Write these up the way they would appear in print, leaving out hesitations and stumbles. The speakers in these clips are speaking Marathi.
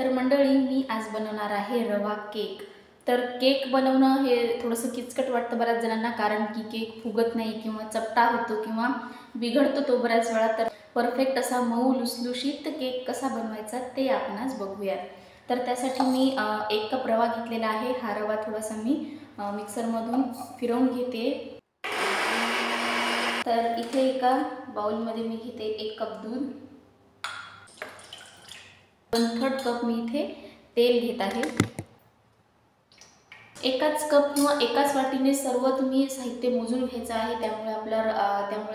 तर मंडळी मी आज बनवणार आहे रवा केक। तर केक बनवणं हे थोडंसं किचकट वाटतं बऱ्याच जणांना, कारण की केक फुगत नाही किंवा चपटा होतो किंवा बिघडतो तो बऱ्याच वेळा। तर परफेक्ट असा मऊ लुसलुशीत केक कसा बनवायचा ते आपण आज बघूया। तर त्यासाठी मी 1 कप रवा घेतलेला आहे। हा रवा थोडासा मी मिक्सरमधून फिरवून घेते। तर इथे एका बाउलमध्ये मी घेते 1 कप दूध, 1/3 कप मी इथे तेल घेत आहे। एकाच कप किंवा एकाच वाटीने सर्व तुम्ही साहित्य मोजून घ्यायचं आहे, त्यामुळे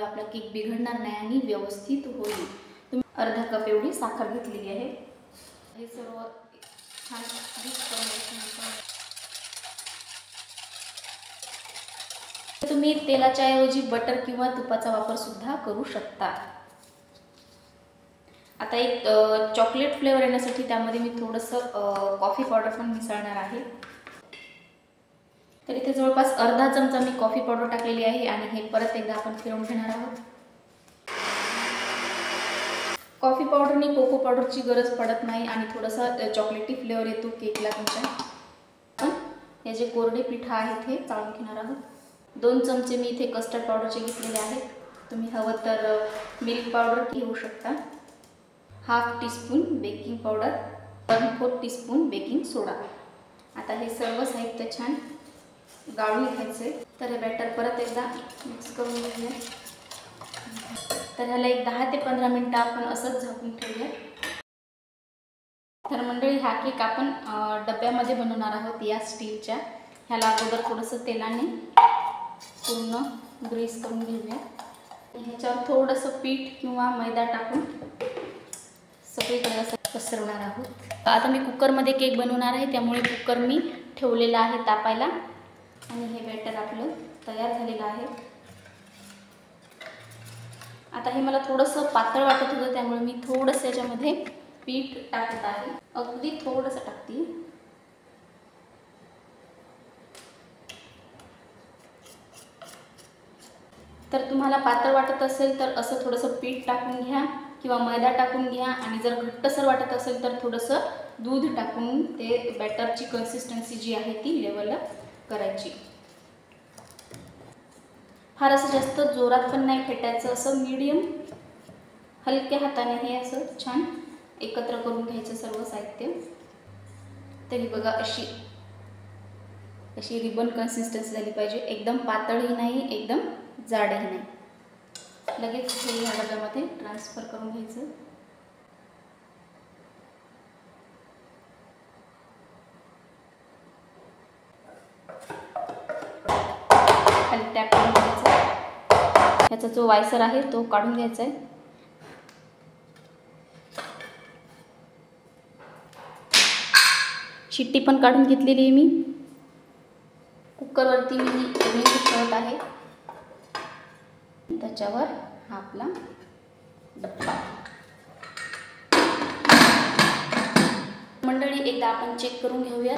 आपला केक बिघडणार नाही आणि व्यवस्थित होईल। तुम्ही अर्धा कप एवढी साखर घेतलेली आहे। हे सर्व छान मिक्स करून घ्यायचं। तुम्ही तेलाच्या ऐवजी बटर किंवा तुपाचा वापर सुद्धा करू शकता। आता एक चॉकलेट फ्लेवर येण्यासाठी त्यामध्ये मी थोडंसं कॉफी पावडर पण मिसळणार आहे। तर इथे जवळपास अर्धा चमचा मी कॉफी पावडर टाकलेली आहे आणि हे परत एकदा आपण फिरवून घेणार आहोत। कॉफी पावडरने कोको पावडरची गरज पडत नाही आणि थोडासा चॉकलेटी फ्लेवर येतो केकला तुमच्या। हे जे कोरडे पीठ आहे ते चाळून घेणार आहोत। 2 चमचे मी इथे कस्टर्ड पावडरचे घेतलेले आहेत। तुम्ही हवं तर मिल्क पावडर घेऊ शकता। Half teaspoon baking powder, 1/4 teaspoon baking soda. आता हे सर्व साहित्य छान गाळून घ्यायचे। तर हे बॅटर परत एकदा मिक्स करून घेऊया। तर ह्याला एक 10 ते 15 मिनिटं आपण असंच झाकून ठेवूया। तर मंडळी हा केक आपण डब्यामध्ये बनवणार आहोत या स्टीलच्या। ह्याला अगोदर थोडंसं तेलाने पूर्ण ग्रीस करून घेऊया। ह्याच्यावर थोडंसं पीठ किंवा मैदा टाकून सगळीकडे असं पसरवणार आहोत। आता मी कुकरमध्ये केक बनवणार आहे, त्यामुळे कुकर मी ठेवलेला आहे तापायला आणि हे बॅटर आपलं तयार झालेलं आहे। आता हे मला थोडंसं पातळ वाटत होतं, त्यामुळे मी थोडंसं याच्यामध्ये पीठ टाकत आहे। अगदी थोडंसं टाकते। तर तुम्हाला पातळ वाटत असेल तर असं थोडंसं पीठ टाकून घ्या किंवा मैदा टाकून घ्या, आणि जर घट्टसर वाटत असेल तर थोडंसं दूध टाकून ते बॅटरची कन्सिस्टन्सी जी आहे ती लेवलअप करायची। फार असं जास्त जोरात पण नाही फेटायचं, असं मीडियम हलक्या हाताने हे असं छान एकत्र करून घ्यायचं सर्व साहित्य। तरी बघा अशी रिबन कन्सिस्टन्सी झाली पाहिजे, एकदम पातळही नाही एकदम जाडही नाही। लगेच हे ह्या डब्यामध्ये ट्रान्सफर करून घ्यायचं। खाली टॅप करून घ्यायचं। ह्याचा जो वायसर आहे तो काढून घ्यायचा आहे। शिट्टी पण काढून घेतलेली आहे मी। कुकरवरती मी ठेवत आहे, त्याच्यावर हा आपला डब्बा। मंडळी एकदा आपण चेक करून घेऊया।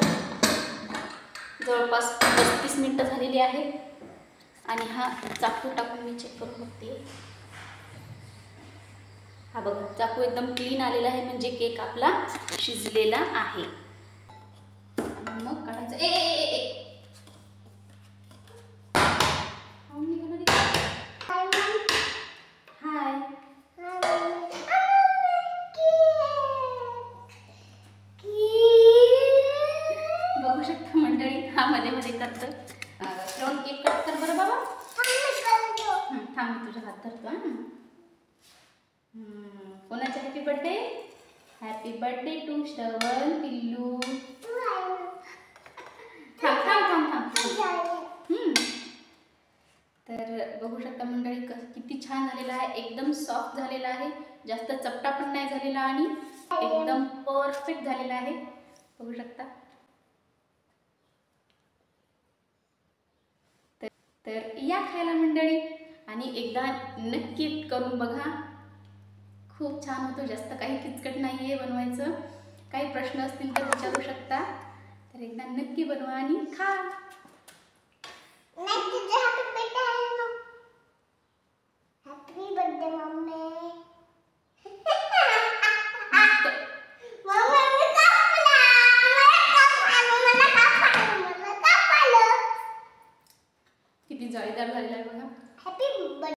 जवळपास 35 मिनिटं झालेली आहे आणि हा चाकू टाकून मी चेक करून बघते। हा बघा, चाकू एकदम क्लीन आलेला आहे, म्हणजे केक आपला शिजलेला आहे। मग काढायचं। बघू शकता मंडळी, हा मध्ये मध्ये करतो। श्रवण केक कट कर बरं बाबा। थांब, मी तुझ्या हात धरतो। कोणाचा happy birthday? Happy birthday to Shravan पिल्लू। थांब थांब थांब थांब। तर बघू शकता मंडळी किती छान झालेला आहे, एकदम सॉफ्ट झालेला आहे, जास्त चपटा पण नाही झालेला आणि एकदम परफेक्ट झालेला आहे। बघू शकता। तर या खायला मंडळी, आणि एकदा नक्की करून बघा, खूप छान होतो। जास्त काही किचकट नाही आहे बनवायचं। काही प्रश्न असतील तर विचारू शकता। तर एकदा नक्की बनवा आणि खा। Happy birthday mummy. किती जाळीदार झालेला आहे बघा. हॅपी